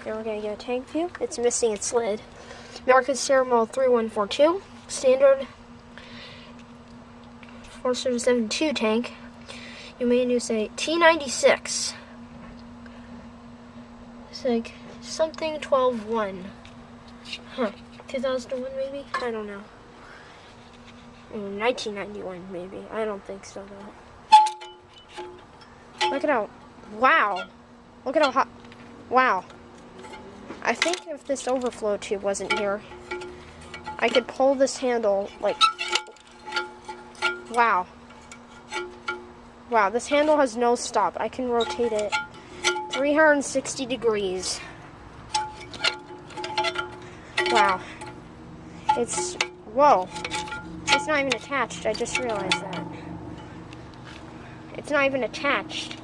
Here we're going to get a tank view. It's missing its lid. American Serial 3142. Standard 4772 tank. You may use a T96. It's like something 12-1. Huh. 2001 maybe? I don't know. 1991 maybe. I don't think so though. Look at how, wow. Look at how hot, wow. I think if this overflow tube wasn't here, I could pull this handle like, wow. Wow, this handle has no stop. I can rotate it 360 degrees. Wow. It's, whoa. It's not even attached. I just realized that. It's not even attached.